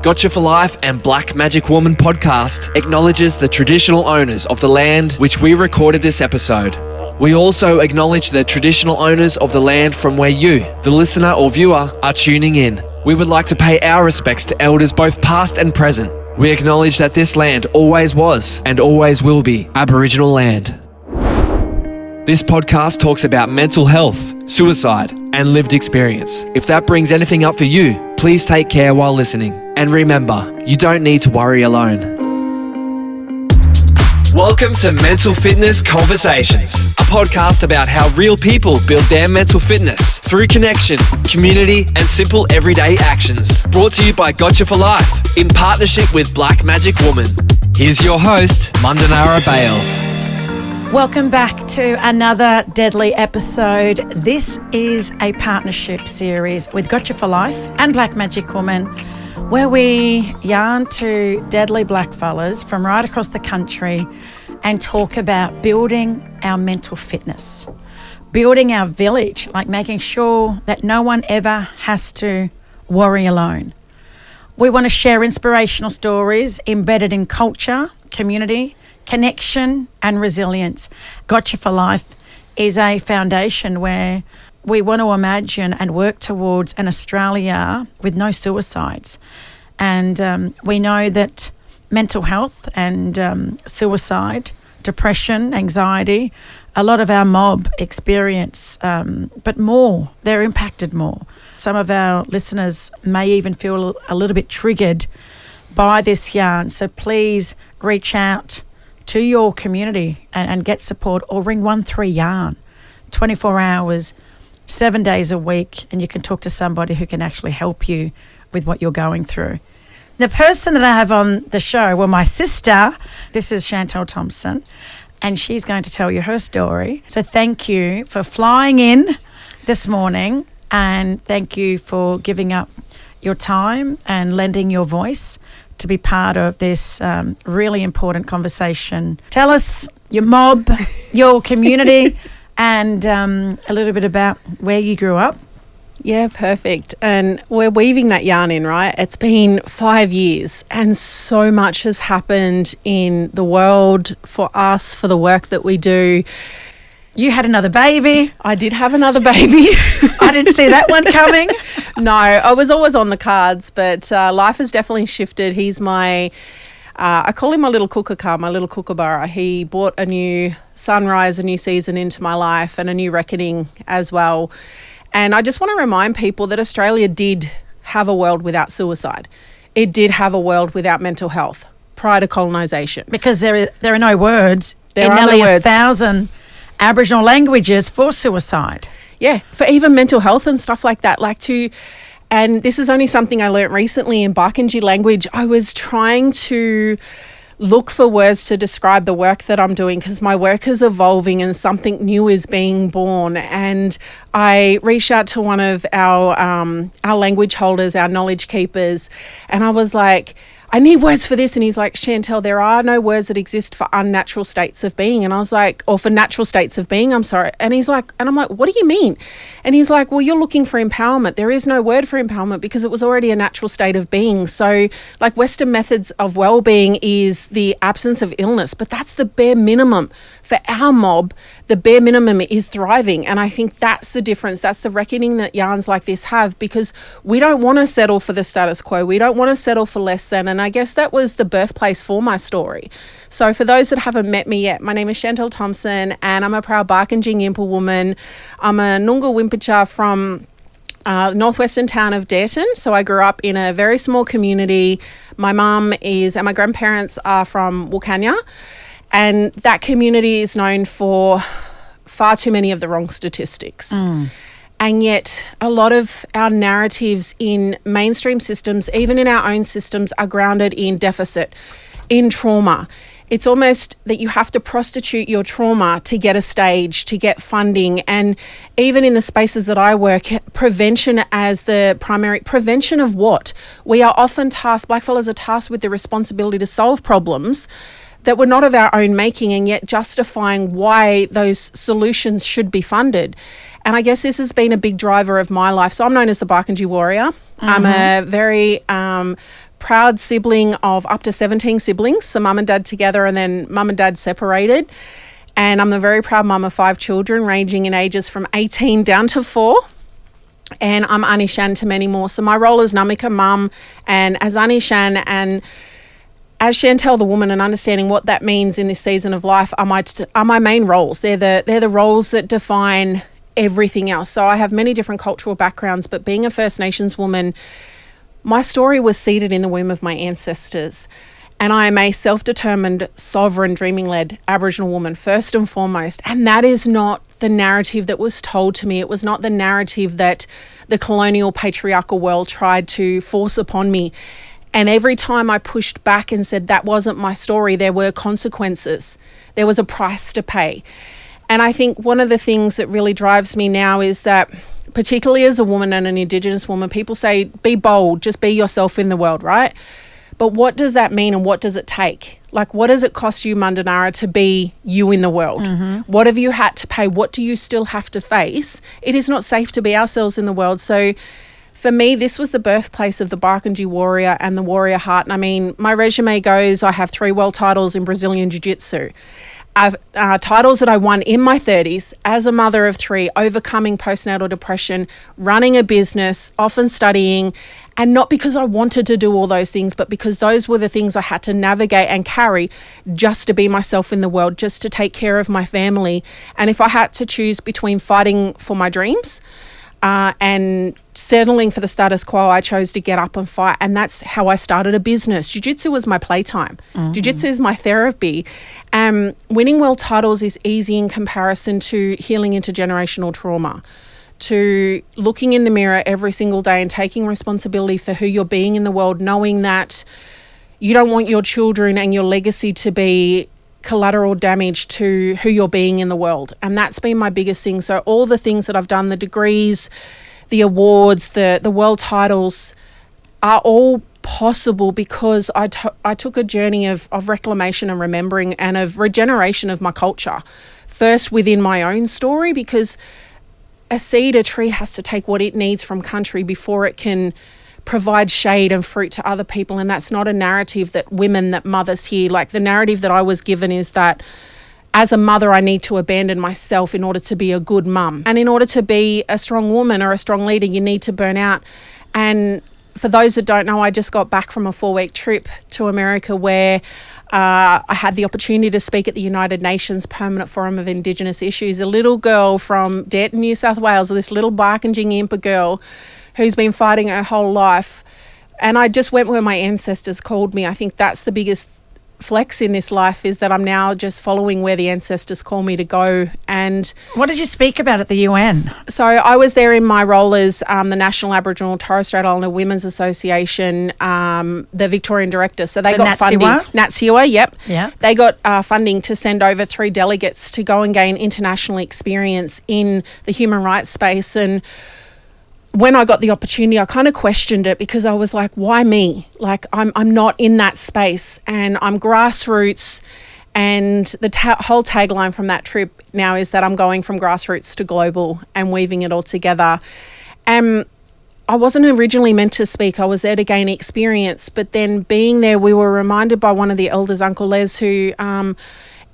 Gotcha for Life and Black Magic Woman podcast acknowledges the traditional owners of the land which we recorded this episode. We also acknowledge the traditional owners of the land from where you, the listener or viewer, are tuning in. We would like to pay our respects to elders both past and present. We acknowledge that this land always was and always will be Aboriginal land. This podcast talks about mental health, suicide, and lived experience. If that brings anything up for you, please take care while listening. And remember, you don't need to worry alone. Welcome to Mental Fitness Conversations, a podcast about how real people build their mental fitness through connection, community, and simple everyday actions. Brought to you by Gotcha for Life in partnership with Black Magic Woman. Here's your host, Mundanara Bayles. Welcome back to another deadly episode. This is a partnership series with Gotcha for Life and Black Magic Woman, where we yarn to deadly black fellas from right across the country and talk about building our mental fitness, building our village, like making sure that no one ever has to worry alone. We want to share inspirational stories embedded in culture, community, connection and resilience. Gotcha for Life is a foundation where we want to imagine and work towards an Australia with no suicides. And we know that mental health and suicide, depression, anxiety, a lot of our mob experience, but more, they're impacted more. Some of our listeners may even feel a little bit triggered by this yarn. So please reach out to your community and get support, or ring 13-YARN, 24 hours, 7 days a week, and you can talk to somebody who can actually help you with what you're going through. The person that I have on the show, well, my sister, this is Shantelle Thompson, and she's going to tell you her story. So thank you for flying in this morning, and thank you for giving up your time and lending your voice to be part of this really important conversation. Tell us your mob, your community, and a little bit about where you grew up. Yeah, perfect. And we're weaving that yarn in, right? It's been 5 years and so much has happened in the world for us, for the work that we do. You had another baby. I did have another baby. I didn't see that one coming. No, I was always on the cards, but life has definitely shifted. He's my, I call him my little kookaburra, my little kookaburra. He brought a new sunrise, a new season into my life and a new reckoning as well. And I just want to remind people that Australia did have a world without suicide. It did have a world without mental health prior to colonisation. Because there are no words in nearly no words. 1,000 Aboriginal languages for suicide. Yeah, for even mental health and stuff like that. And this is only something I learnt recently in Barkindji language. I was trying to look for words to describe the work that I'm doing because my work is evolving and something new is being born. And I reached out to one of our language holders, our knowledge keepers, and I was like, I need words for this. And he's like, Shantelle, there are no words that exist for unnatural states of being. And I was like, or for natural states of being, I'm sorry. And he's like, and I'm like, what do you mean? And he's like, well, you're looking for empowerment. There is no word for empowerment because it was already a natural state of being. So like Western methods of well-being is the absence of illness, but that's the bare minimum. For our mob, the bare minimum is thriving. And I think that's the difference. That's the reckoning that yarns like this have, because we don't want to settle for the status quo. We don't want to settle for less than. And I guess that was the birthplace for my story. So for those that haven't met me yet, my name is Shantelle Thompson and I'm a proud Barkindji and Ngiyampaa woman. I'm a Noongar Wimpatja from northwestern town of Dayton. So I grew up in a very small community. My mum is, and my grandparents are from Wilcannia. And that community is known for far too many of the wrong statistics. And yet a lot of our narratives in mainstream systems, even in our own systems, are grounded in deficit, in trauma. It's almost that you have to prostitute your trauma to get a stage, to get funding. And even in the spaces that I work, prevention as the primary, prevention of what? We are often tasked, blackfellas are tasked with the responsibility to solve problems that were not of our own making, and yet justifying why those solutions should be funded. And I guess this has been a big driver of my life. So I'm known as the Barkindji Warrior. I'm a very proud sibling of up to 17 siblings, so mum and dad together and then mum and dad separated. And I'm a very proud mum of 5 children ranging in ages from 18 down to 4. And I'm Auntie Shan to many more. So my role as Namika mum and as Auntie Shan and as Shantelle the woman, and understanding what that means in this season of life are my main roles. They're the roles that define everything else. So I have many different cultural backgrounds, but being a First Nations woman, my story was seeded in the womb of my ancestors. And I am a self-determined, sovereign, dreaming-led Aboriginal woman, first and foremost. And that is not the narrative that was told to me. It was not the narrative that the colonial patriarchal world tried to force upon me. And every time I pushed back and said that wasn't my story, there were consequences. There was a price to pay. And I think one of the things that really drives me now is that, particularly as a woman and an Indigenous woman, people say, be bold, just be yourself in the world, right? But what does that mean and what does it take? Like, what does it cost you, Mundanara, to be you in the world? Mm-hmm. What have you had to pay? What do you still have to face? It is not safe to be ourselves in the world. So for me, this was the birthplace of the Barkindji Warrior and the Warrior Heart. And I mean, my resume goes, I have 3 world titles in Brazilian Jiu-Jitsu. I've titles that I won in my 30s as a mother of 3, overcoming postnatal depression, running a business, often studying, and not because I wanted to do all those things, but because those were the things I had to navigate and carry just to be myself in the world, just to take care of my family. And if I had to choose between fighting for my dreams and settling for the status quo, I chose to get up and fight. And that's how I started a business. Jiu-Jitsu was my playtime. Mm-hmm. Jiu-Jitsu is my therapy. Winning world titles is easy in comparison to healing intergenerational trauma, to looking in the mirror every single day and taking responsibility for who you're being in the world, knowing that you don't want your children and your legacy to be collateral damage to who you're being in the world. And that's been my biggest thing. So all the things that I've done, the degrees, the awards, the world titles, are all possible because I took a journey of reclamation and remembering and of regeneration of my culture. First within my own story, because a seed, a tree has to take what it needs from country before it can provide shade and fruit to other people. And that's not a narrative that women, that mothers hear. Like, the narrative that I was given is that as a mother, I need to abandon myself in order to be a good mum. And in order to be a strong woman or a strong leader, you need to burn out. And for those that don't know, I just got back from a 4-week trip to America where I had the opportunity to speak at the United Nations Permanent Forum of Indigenous Issues. A little girl from Denton, New South Wales, this little Barkindji and Ngiyampaa girl who's been fighting her whole life. And I just went where my ancestors called me. I think that's the biggest flex in this life, is that I'm now just following where the ancestors call me to go. And what did you speak about at the UN? So I was there in my role as the National Aboriginal and Torres Strait Islander Women's Association, the Victorian director. So they got funding. NATSIWA, yep. Yeah. They got funding to send over 3 delegates to go and gain international experience in the human rights space. And when I got the opportunity, I kind of questioned it, because I was like, why me? Like, I'm not in that space, and I'm grassroots. And the whole tagline from that trip now is that I'm going from grassroots to global and weaving it all together. I wasn't originally meant to speak. I was there to gain experience. But then being there, we were reminded by one of the elders, Uncle Les, who Uncle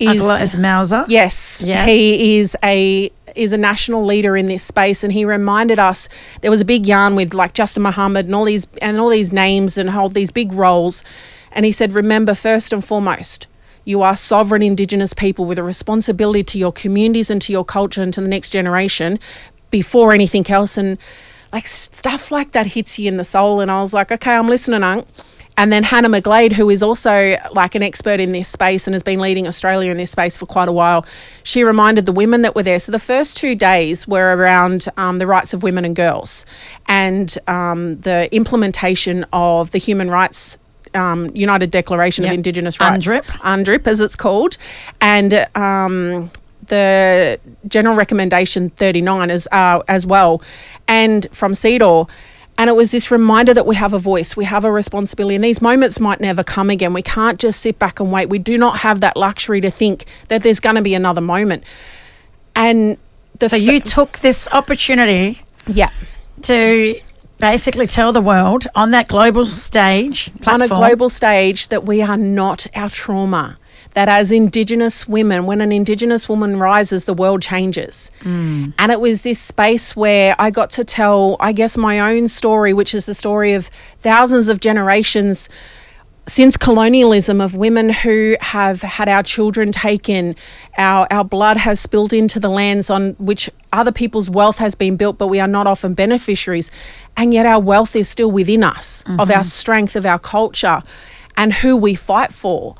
Les Mauser. Yes. He is a national leader in this space, and he reminded us, there was a big yarn with like Justin Muhammad and all these names and hold these big roles, and he said, remember, first and foremost, you are sovereign Indigenous people with a responsibility to your communities and to your culture and to the next generation before anything else. And like, stuff like that hits you in the soul. And I was like, okay, I'm listening, Unc. And then Hannah McGlade, who is also like an expert in this space and has been leading Australia in this space for quite a while, she reminded the women that were there. So the first 2 days were around the rights of women and girls, and the implementation of the Human Rights United Declaration of Indigenous Rights. UNDRIP, as it's called. And the General Recommendation 39 as well, and from CEDAW. And it was this reminder that we have a voice, we have a responsibility, and these moments might never come again. We can't just sit back and wait. We do not have that luxury to think that there's going to be another moment. And so you took this opportunity to Basically tell the world on that global stage, platform, on a global stage, that we are not our trauma. That as Indigenous women, when an Indigenous woman rises, the world changes. And it was this space where I got to tell, I guess, my own story, which is the story of thousands of generations since colonialism, of women who have had our children taken, our blood has spilled into the lands on which other people's wealth has been built, but we are not often beneficiaries. And yet our wealth is still within us, of our strength, of our culture, and who we fight for.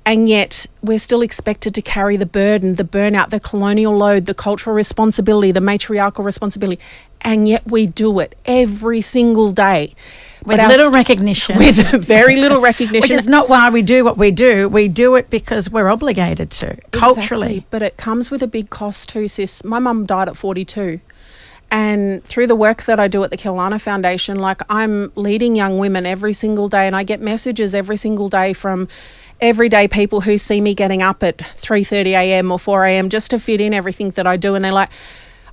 And yet we're still expected to carry the burden, the burnout, the colonial load, the cultural responsibility, the matriarchal responsibility. And yet we do it every single day. With little recognition. With very little recognition. Which is not why we do what we do. We do it because we're obligated to, culturally. Exactly. But it comes with a big cost too, sis. My mum died at 42. And through the work that I do at the Kilana Foundation, like, I'm leading young women every single day, and I get messages every single day from everyday people who see me getting up at 3:30 a.m. or 4 a.m. just to fit in everything that I do. And they're like,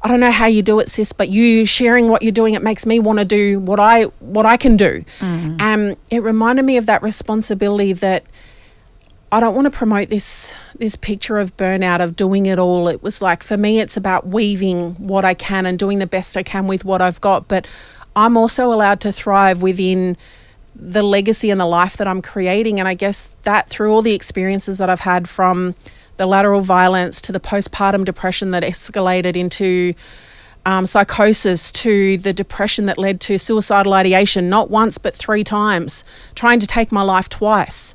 I don't know how you do it, sis, but you sharing what you're doing, it makes me want to do what I can do. It reminded me of that responsibility, that I don't want to promote this picture of burnout, of doing it all. It was like, for me, it's about weaving what I can and doing the best I can with what I've got. But I'm also allowed to thrive within the legacy and the life that I'm creating. And I guess that through all the experiences that I've had, from the lateral violence to the postpartum depression that escalated into psychosis, to the depression that led to suicidal ideation, not once but 3 times, trying to take my life twice.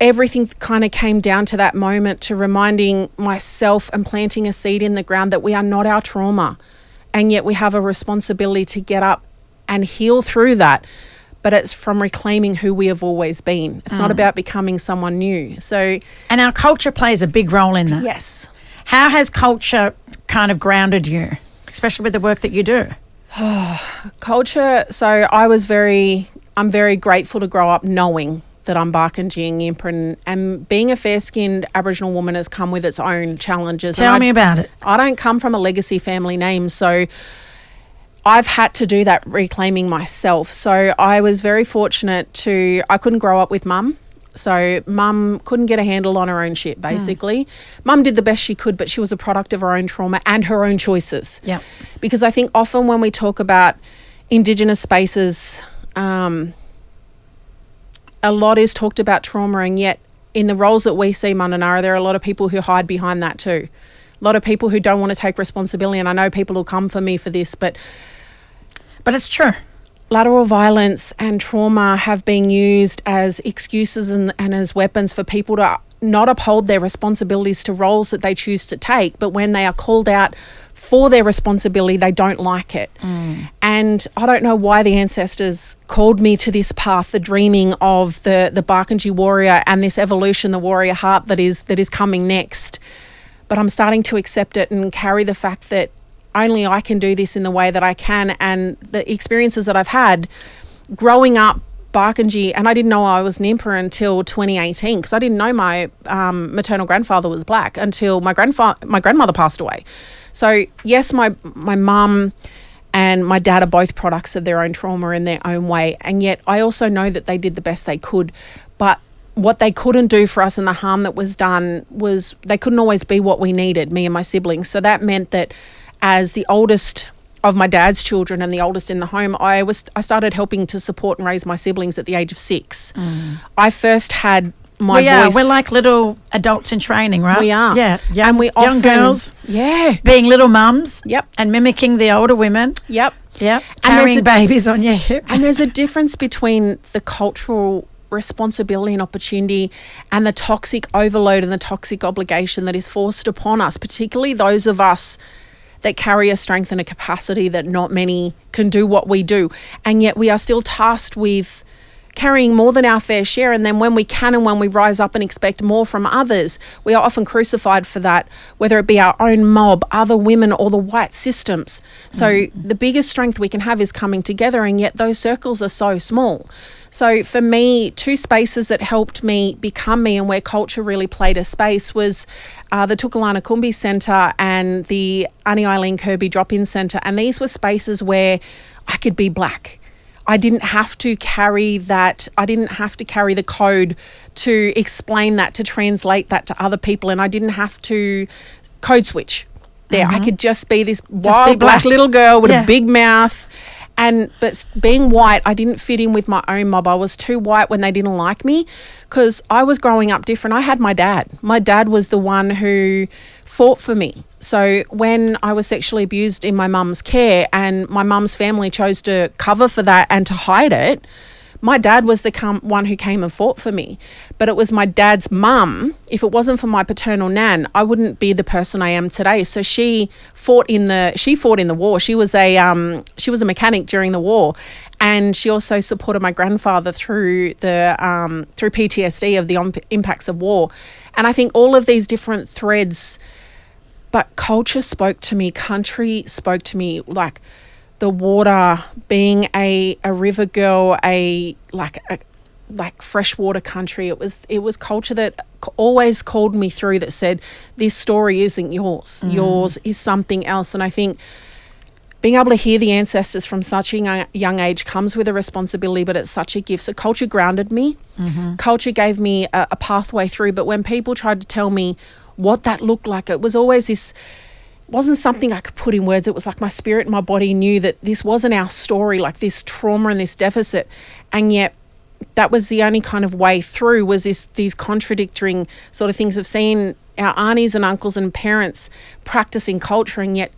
Everything kind of came down to that moment, to reminding myself and planting a seed in the ground that we are not our trauma, and yet we have a responsibility to get up and heal through that. But it's from reclaiming who we have always been. It's not about becoming someone new. So, and our culture plays a big role in that. Yes. How has culture kind of grounded you, especially with the work that you do? Culture. So I'm very grateful to grow up knowing that I'm Barkindji and Ngiyampaa, and being a fair-skinned Aboriginal woman has come with its own challenges. Tell me about it. I don't come from a legacy family name, so I've had to do that reclaiming myself. So I was very fortunate I couldn't grow up with mum. So mum couldn't get a handle on her own shit, basically. Mum did the best she could, but she was a product of her own trauma and her own choices. Yeah. Because I think often when we talk about Indigenous spaces, a lot is talked about trauma, and yet in the roles that we see Mundanara, there are a lot of people who hide behind that too. A lot of people who don't want to take responsibility, and I know people will come for me for this, but it's true. Lateral violence and trauma have been used as excuses and as weapons for people to not uphold their responsibilities to roles that they choose to take, but when they are called out for their responsibility, they don't like it. And I don't know why the ancestors called me to this path, the dreaming of the Barkindji Warrior and this evolution, the warrior heart that is coming next. But I'm starting to accept it and carry the fact that only I can do this in the way that I can. And the experiences that I've had growing up Barkindji, and I didn't know I was Ngiyampaa until 2018, because I didn't know my maternal grandfather was black until my grandmother passed away. So yes, my mum and my dad are both products of their own trauma in their own way, and yet I also know that they did the best they could. But what they couldn't do for us and the harm that was done was they couldn't always be what we needed, me and my siblings. So that meant that as the oldest of my dad's children and the oldest in the home, I started helping to support and raise my siblings at the age of 6. I first had my voice. We're like little adults in training, right? We are. Yeah. And we young often, girls. Yeah. Being little mums. Yep. And mimicking the older women. Yep. Yep. Carrying babies on your hip. And there's a difference between the cultural responsibility and opportunity and the toxic overload and the toxic obligation that is forced upon us, particularly those of us that carry a strength and a capacity that not many can do what we do. And yet we are still tasked with carrying more than our fair share. And then when we can and when we rise up and expect more from others, we are often crucified for that, whether it be our own mob, other women, or the white systems. So the biggest strength we can have is coming together, and yet those circles are so small. So for me, two spaces that helped me become me and where culture really played a space was the Tukulana Kumbi Centre and the Annie Eileen Kirby Drop-In Centre. And these were spaces where I could be black. I didn't have to carry that. I didn't have to carry the code to explain that, to translate that to other people. And I didn't have to code switch there. I could just be this wild black little girl with a big mouth. But being white, I didn't fit in with my own mob. I was too white when they didn't like me because I was growing up different. I had my dad. My dad was the one who fought for me. So when I was sexually abused in my mum's care and my mum's family chose to cover for that and to hide it, my dad was the one who came and fought for me. But it was my dad's mum. If it wasn't for my paternal nan, I wouldn't be the person I am today. So she fought in the war. She was a mechanic during the war, and she also supported my grandfather through through PTSD of the impacts of war. And I think all of these different threads, but culture spoke to me, country spoke to me, like the water, being a river girl, like freshwater country. It was culture that always called me through, that said, this story isn't yours. Yours is something else. And I think being able to hear the ancestors from such a young age comes with a responsibility, but it's such a gift. So culture grounded me. Culture gave me a pathway through. But when people tried to tell me what that looked like, it was always this, wasn't something I could put in words. It was like my spirit and my body knew that this wasn't our story, like this trauma and this deficit. And yet that was the only kind of way through, was these contradicting sort of things of seeing our aunties and uncles and parents practicing culture and yet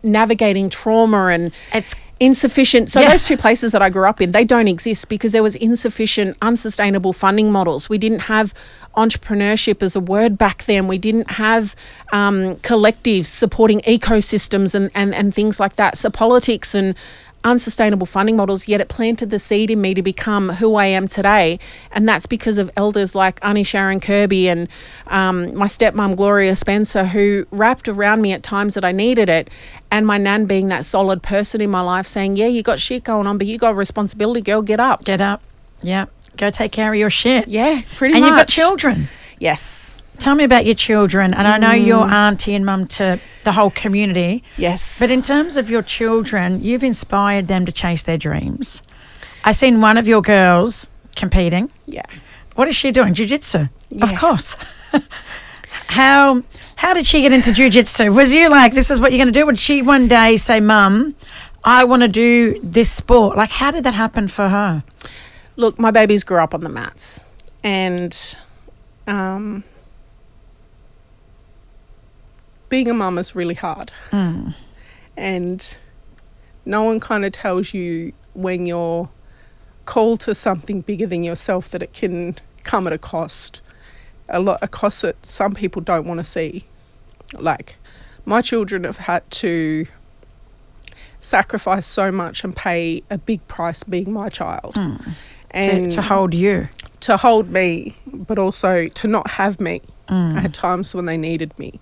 navigating trauma and it's insufficient. So those two places that I grew up in, they don't exist because there was insufficient, unsustainable funding models. We didn't have entrepreneurship as a word back then. We didn't have collectives supporting ecosystems and things like that. So politics and unsustainable funding models, yet it planted the seed in me to become who I am today. And that's because of elders like Auntie Sharon Kirby and my stepmom Gloria Spencer, who wrapped around me at times that I needed it, and my nan being that solid person in my life saying, yeah, you got shit going on, but you got a responsibility, girl, get up. Get up. Yeah. Go take care of your shit. Yeah, pretty much. And you've got children. Yes. Tell me about your children. And I know you're auntie and mum to the whole community. Yes. But in terms of your children, you've inspired them to chase their dreams. I seen one of your girls competing. Yeah. What is she doing? Jiu-Jitsu? Yeah. Of course. How did she get into Jiu-Jitsu? Was you like, this is what you're going to do? Would she one day say, Mum, I want to do this sport? Like, how did that happen for her? Look, my babies grew up on the mats, and being a mum is really hard. And no one kind of tells you when you're called to something bigger than yourself that it can come at a cost. A cost that some people don't want to see. Like, my children have had to sacrifice so much and pay a big price being my child. And to hold you. To hold me, but also to not have me at times when they needed me.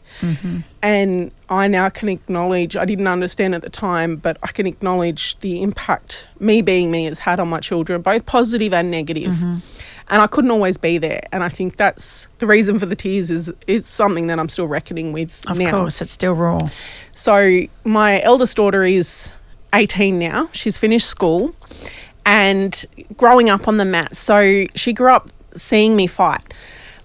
And I now can acknowledge, I didn't understand at the time, but I can acknowledge the impact me being me has had on my children, both positive and negative. And I couldn't always be there. And I think that's the reason for the tears is something that I'm still reckoning with now. Of course, it's still raw. So my eldest daughter is 18 now. She's finished school and growing up on the mat. So she grew up seeing me fight.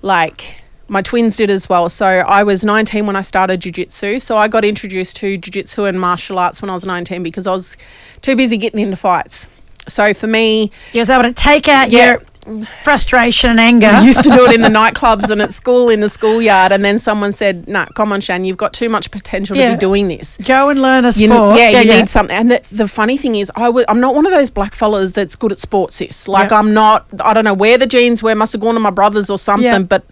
Like, my twins did as well. So I was 19 when I started Jiu-Jitsu. So I got introduced to Jiu-Jitsu and martial arts when I was 19 because I was too busy getting into fights. So for me... You was able to take out your frustration and anger. I used to do it in the nightclubs and at school in the schoolyard, and then someone said, "Nah, come on, Shan, you've got too much potential to be doing this. Go and learn a sport. You need something." And the funny thing is, I'm not one of those black fellas that's good at sports, sis. Like, I'm not, I don't know where the genes were, must have gone to my brothers or something, but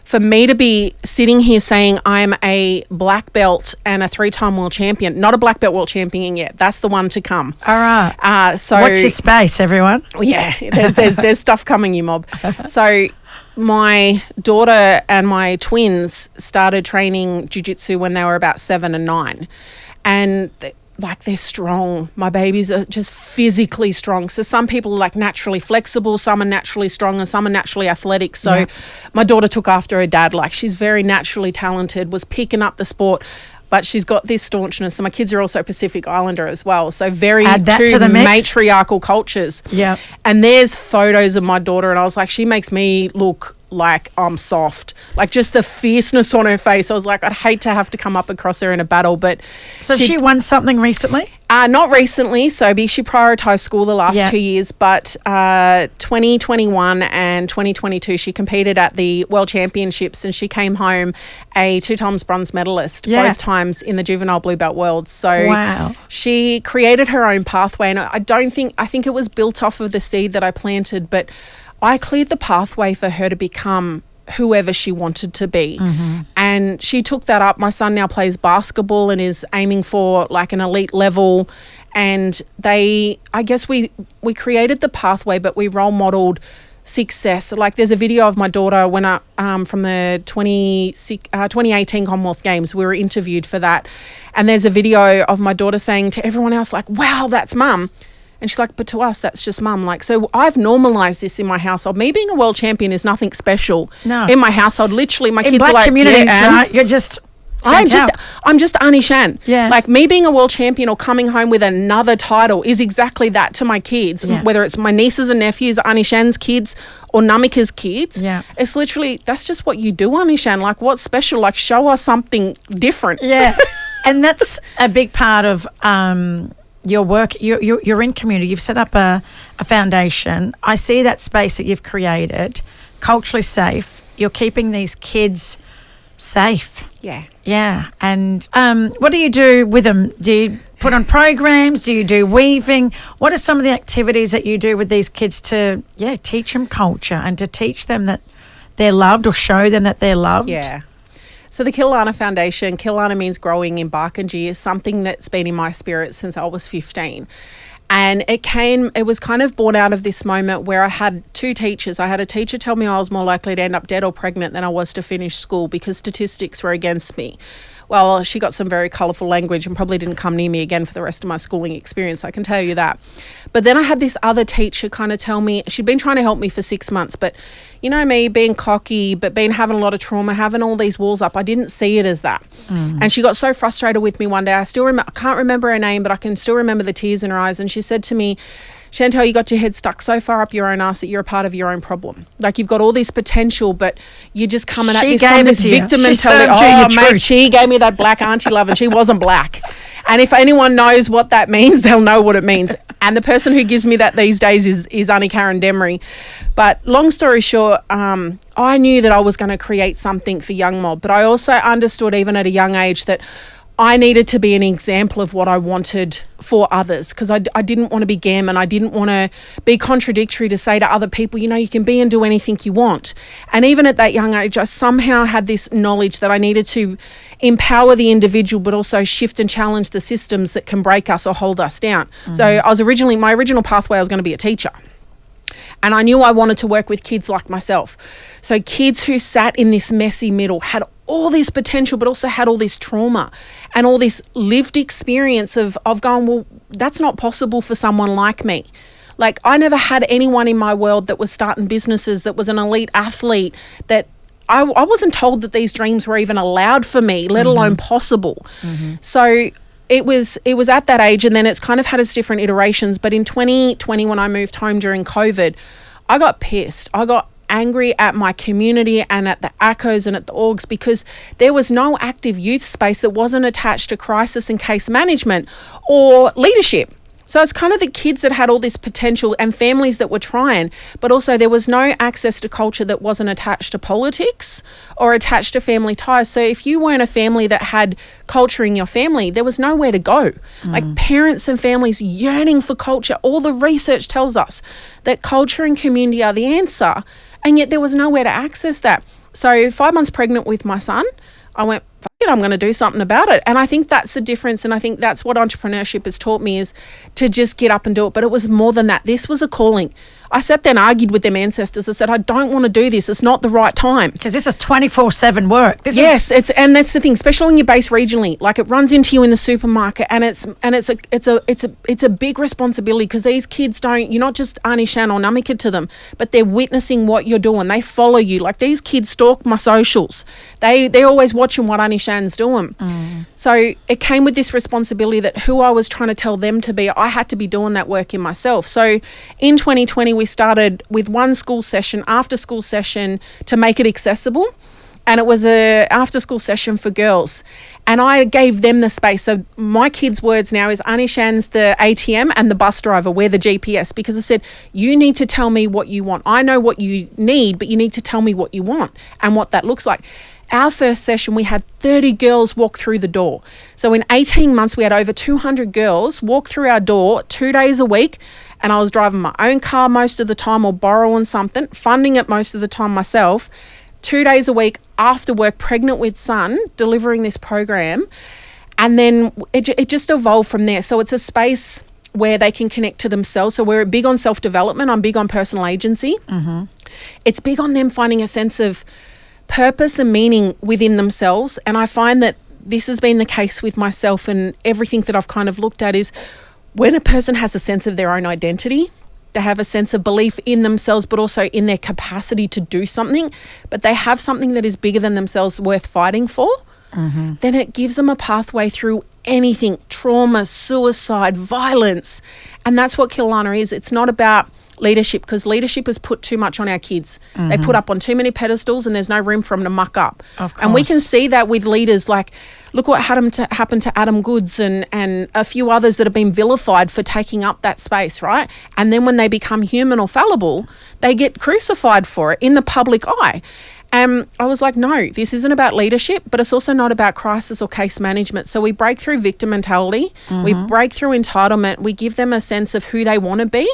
for me to be sitting here saying I'm a black belt and a 3-time world champion, not a black belt world champion yet. That's the one to come. All right. So watch your space, everyone. Yeah, there's stuff coming, you mob. So my daughter and my twins started training jiu-jitsu when they were about 7 and 9. And they're strong. My babies are just physically strong. So some people are like naturally flexible, some are naturally strong, and some are naturally athletic. So my daughter took after her dad. Like, she's very naturally talented, was picking up the sport, but she's got this staunchness. So my kids are also Pacific Islander as well. So very two matriarchal cultures. Yeah. And there's photos of my daughter, and I was like, she makes me look like I'm soft. Like, just the fierceness on her face. I was like, I'd hate to have to come up across her in a battle, but... So she won something recently? Not recently, Sobe. She prioritised school the last 2 years, but 2021 and 2022 she competed at the World Championships, and she came home a 2 times bronze medalist, both times in the juvenile blue belt world. So she created her own pathway, and I think it was built off of the seed that I planted, but I cleared the pathway for her to become whoever she wanted to be. And she took that up. My son now plays basketball and is aiming for like an elite level. And I guess we created the pathway, but we role modeled success. Like, there's a video of my daughter when from the 2018 Commonwealth Games. We were interviewed for that. And there's a video of my daughter saying to everyone else, like, "Wow, that's mum." And she's like, "But to us, that's just mum." Like, so I've normalised this in my household. Me being a world champion is nothing special. No. In my household, literally, my in kids black are like, communities, "Yeah, right? You're just... I'm just Auntie Shan." Yeah. Like, me being a world champion or coming home with another title is exactly that to my kids. Yeah. Whether it's my nieces and nephews, Auntie Shan's kids, or Namika's kids. Yeah. It's literally, that's just what you do, Auntie Shan. Like, what's special? Like, show us something different. Yeah. And that's a big part of... your work, you're in community. You've set up a foundation. I see that space that you've created, culturally safe. You're keeping these kids safe. Yeah. Yeah. And what do you do with them? Do you put on programs? Do you do weaving? What are some of the activities that you do with these kids to, teach them culture and to teach them that they're loved, or show them that they're loved? Yeah. So the Kilana Foundation, Kilana means growing in Barkindji, is something that's been in my spirit since I was 15. And it was kind of born out of this moment where I had 2 teachers. I had a teacher tell me I was more likely to end up dead or pregnant than I was to finish school because statistics were against me. Well, she got some very colourful language and probably didn't come near me again for the rest of my schooling experience, I can tell you that. But then I had this other teacher kind of tell me, she'd been trying to help me for 6 months, but you know me, being cocky, but having a lot of trauma, having all these walls up, I didn't see it as that. And she got so frustrated with me one day. I can't remember her name, but I can still remember the tears in her eyes. And she said to me, "Shantelle, you got your head stuck so far up your own ass that you're a part of your own problem. Like, you've got all this potential, but you're just coming at this from this victim mentality." Oh, mate, she gave me that black auntie love, and she wasn't black. And if anyone knows what that means, they'll know what it means. And the person who gives me that these days is Auntie Karen Demery. But long story short, I knew that I was going to create something for young mob, but I also understood even at a young age that I needed to be an example of what I wanted for others, because I didn't want to be gammon. I didn't want to be contradictory to say to other people, you know, you can be and do anything you want. And even at that young age, I somehow had this knowledge that I needed to empower the individual, but also shift and challenge the systems that can break us or hold us down. So my original pathway, I was going to be a teacher. And I knew I wanted to work with kids like myself. So kids who sat in this messy middle had all this potential, but also had all this trauma and all this lived experience of going, well, that's not possible for someone like me. Like, I never had anyone in my world that was starting businesses, that was an elite athlete, that I wasn't told that these dreams were even allowed for me, let alone possible. So it was at that age, and then it's kind of had its different iterations. But in 2020, when I moved home during COVID, I got pissed. I got angry at my community and at the ACOs and at the orgs, because there was no active youth space that wasn't attached to crisis and case management or leadership. So it's kind of the kids that had all this potential and families that were trying, but also there was no access to culture that wasn't attached to politics or attached to family ties. So if you weren't a family that had culture in your family, there was nowhere to go. Like parents and families yearning for culture. All the research tells us that culture and community are the answer, and yet there was nowhere to access that. So 5 months pregnant with my son, I went, fuck it, I'm going to do something about it. And I think that's the difference. And I think that's what entrepreneurship has taught me, is to just get up and do it. But it was more than that. This was a calling. I sat there and argued with them ancestors. I said, I don't want to do this. It's not the right time. Because this is 24/7 work. And that's the thing, especially when you're based regionally. Like, it runs into you in the supermarket, and it's a big responsibility, because these kids you're not just Auntie Shan or Namika to them, but they're witnessing what you're doing. They follow you. Like, these kids stalk my socials. They're always watching what Auntie Shan's doing. So it came with this responsibility that who I was trying to tell them to be, I had to be doing that work in myself. So in 2020, we started with one after school session to make it accessible. And it was a after school session for girls. And I gave them the space. So my kids' words now is, Auntie Shan's the ATM and the bus driver. We're the GPS. Because I said, you need to tell me what you want. I know what you need, but you need to tell me what you want and what that looks like. Our first session, we had 30 girls walk through the door. So in 18 months, we had over 200 girls walk through our door 2 days a week. And I was driving my own car most of the time, or borrowing something, funding it most of the time myself. 2 days a week after work, pregnant with son, delivering this program. And then it just evolved from there. So it's a space where they can connect to themselves. So we're big on self-development. I'm big on personal agency. It's big on them finding a sense of purpose and meaning within themselves. And I find that this has been the case with myself, and everything that I've kind of looked at is, when a person has a sense of their own identity, they have a sense of belief in themselves, but also in their capacity to do something, but they have something that is bigger than themselves worth fighting for, then it gives them a pathway through anything, trauma, suicide, violence. And that's what Killarney is. It's not about leadership, because leadership has put too much on our kids. They put up on too many pedestals, and there's no room for them to muck up. And we can see that with leaders. Like, look what happened to Adam Goods and a few others that have been vilified for taking up that space, right? And then when they become human or fallible, they get crucified for it in the public eye. I was like, no, this isn't about leadership, but it's also not about crisis or case management. So we break through victim mentality, we break through entitlement, we give them a sense of who they want to be.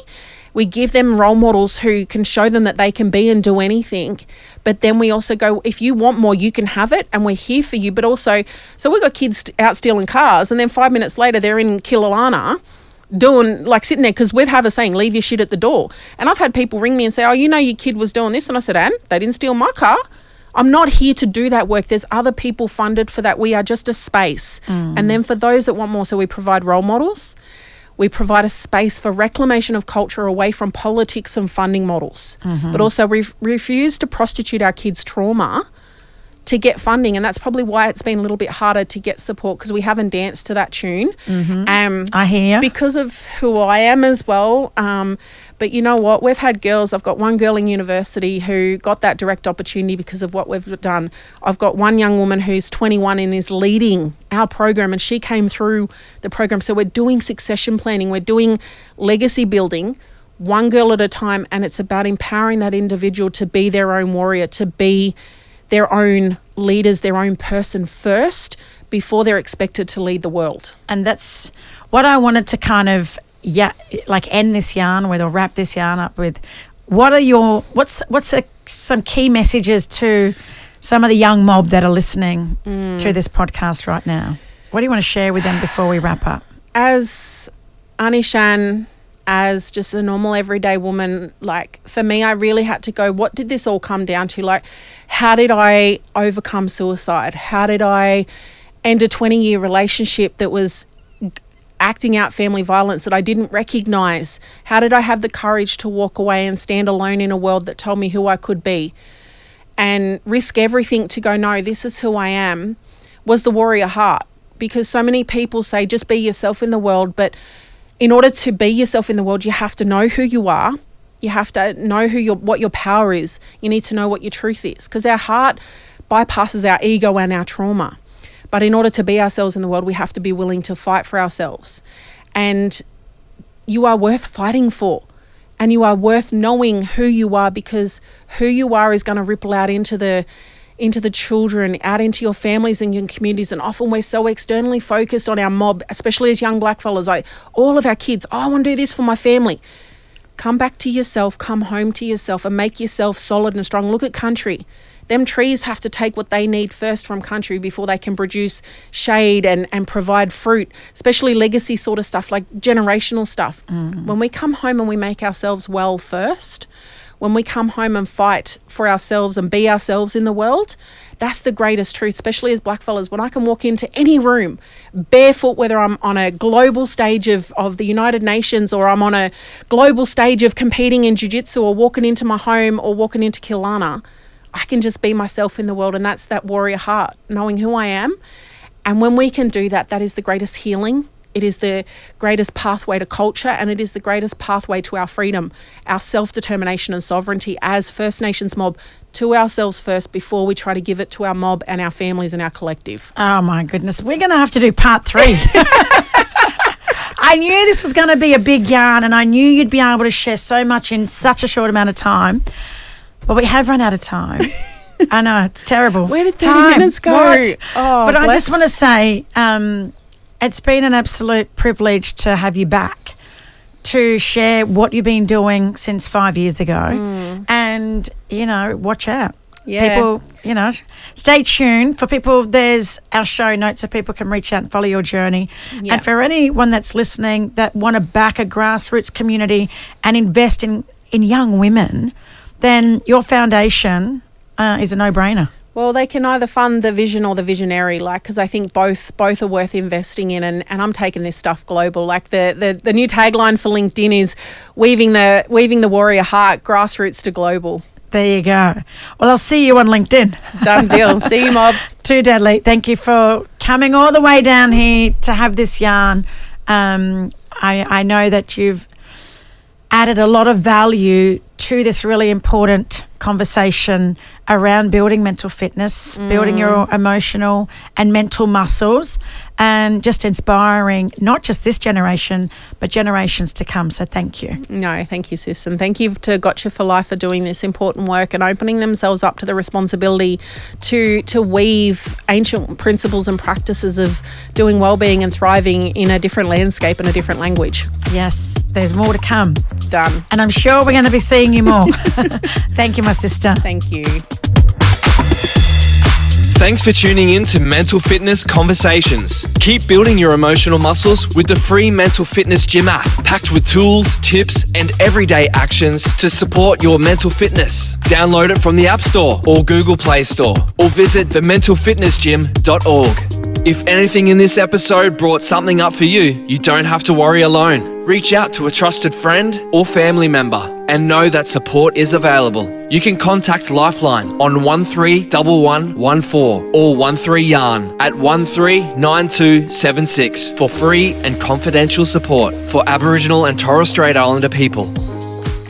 We give them role models who can show them that they can be and do anything. But then we also go, if you want more, you can have it, and we're here for you. But also, so we've got kids out stealing cars, and then 5 minutes later they're in Killarney doing, like, sitting there, because we have a saying, leave your shit at the door. And I've had people ring me and say, oh, you know, your kid was doing this. And I said, Anne, they didn't steal my car. I'm not here to do that work. There's other people funded for that. We are just a space. And then for those that want more, so we provide role models. We provide a space for reclamation of culture away from politics and funding models, but also refuse to prostitute our kids' trauma to get funding. And that's probably why it's been a little bit harder to get support, because we haven't danced to that tune. I hear. Because of who I am as well. But you know what? We've had girls. I've got one girl in university who got that direct opportunity because of what we've done. I've got one young woman who's 21 and is leading our program, and she came through the program. So we're doing succession planning. We're doing legacy building, one girl at a time, and it's about empowering that individual to be their own warrior, to be their own leaders, their own person first, before they're expected to lead the world. And that's what I wanted to kind of end this yarn with, or wrap this yarn up with. What's some key messages to some of the young mob that are listening to this podcast right now? What do you want to share with them before we wrap up? As Auntie Shan, as just a normal everyday woman, like, for me, I really had to go, what did this all come down to? Like, how did I overcome suicide? How did I end a 20-year relationship that was acting out family violence that I didn't recognize? How did I have the courage to walk away and stand alone in a world that told me who I could be, and risk everything to go, no, this is who I am? Was the warrior heart. Because so many people say, just be yourself in the world. But in order to be yourself in the world, you have to know who you are. You have to know what your power is. You need to know what your truth is, because our heart bypasses our ego and our trauma. But in order to be ourselves in the world, we have to be willing to fight for ourselves. And you are worth fighting for. And you are worth knowing who you are, because who you are is going to ripple out into the children, out into your families and your communities. And often we're so externally focused on our mob, especially as young black fellas, like all of our kids, I want to do this for my family. Come back to yourself, come home to yourself and make yourself solid and strong. Look at country. Them trees have to take what they need first from country before they can produce shade and provide fruit, especially legacy sort of stuff, like generational stuff. When we come home and we make ourselves well first, when we come home and fight for ourselves and be ourselves in the world, that's the greatest truth, especially as black fellas. When I can walk into any room barefoot, whether I'm on a global stage of the United Nations or I'm on a global stage of competing in Jiu-Jitsu or walking into my home or walking into Kilana, I can just be myself in the world, and that's that warrior heart, knowing who I am. And when we can do that, that is the greatest healing. It is the greatest pathway to culture, and it is the greatest pathway to our freedom, our self-determination and sovereignty as First Nations mob, to ourselves first before we try to give it to our mob and our families and our collective. Oh my goodness, we're going to have to do part 3. I knew this was going to be a big yarn, and I knew you'd be able to share so much in such a short amount of time. But we have run out of time. I know, it's terrible. Where did 30 minutes go? What? Oh, but I just want to say it's been an absolute privilege to have you back to share what you've been doing since 5 years ago. And, watch out. Yeah. People, stay tuned. For people, there's our show notes so people can reach out and follow your journey. Yeah. And for anyone that's listening that want to back a grassroots community and invest in young women, then your foundation is a no-brainer. Well, they can either fund the vision or the visionary, because I think both are worth investing in, and I'm taking this stuff global. Like the new tagline for LinkedIn is weaving the warrior heart, grassroots to global. There you go. Well, I'll see you on LinkedIn. Done deal. See you, mob. Too deadly. Thank you for coming all the way down here to have this yarn. I know that you've added a lot of value to this really important conversation around building mental fitness, building your emotional and mental muscles, and just inspiring not just this generation, but generations to come. So thank you. No, thank you, sis. And thank you to Gotcha for Life for doing this important work and opening themselves up to the responsibility to weave ancient principles and practices of doing well-being and thriving in a different landscape and a different language. Yes, there's more to come. Done. And I'm sure we're going to be seeing you more. Thank you, my sister. Thank you. Thanks for tuning in to Mental Fitness Conversations. Keep building your emotional muscles with the free Mental Fitness Gym app, packed with tools, tips, and everyday actions to support your mental fitness. Download it from the App Store or Google Play Store, or visit thementalfitnessgym.org. If anything in this episode brought something up for you, you don't have to worry alone. Reach out to a trusted friend or family member and know that support is available. You can contact Lifeline on 131114 or 13YARN at 139276 for free and confidential support for Aboriginal and Torres Strait Islander people.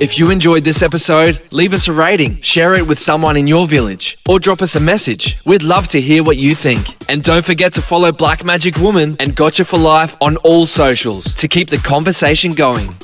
If you enjoyed this episode, leave us a rating, share it with someone in your village, or drop us a message. We'd love to hear what you think. And don't forget to follow Black Magic Woman and Gotcha for Life on all socials to keep the conversation going.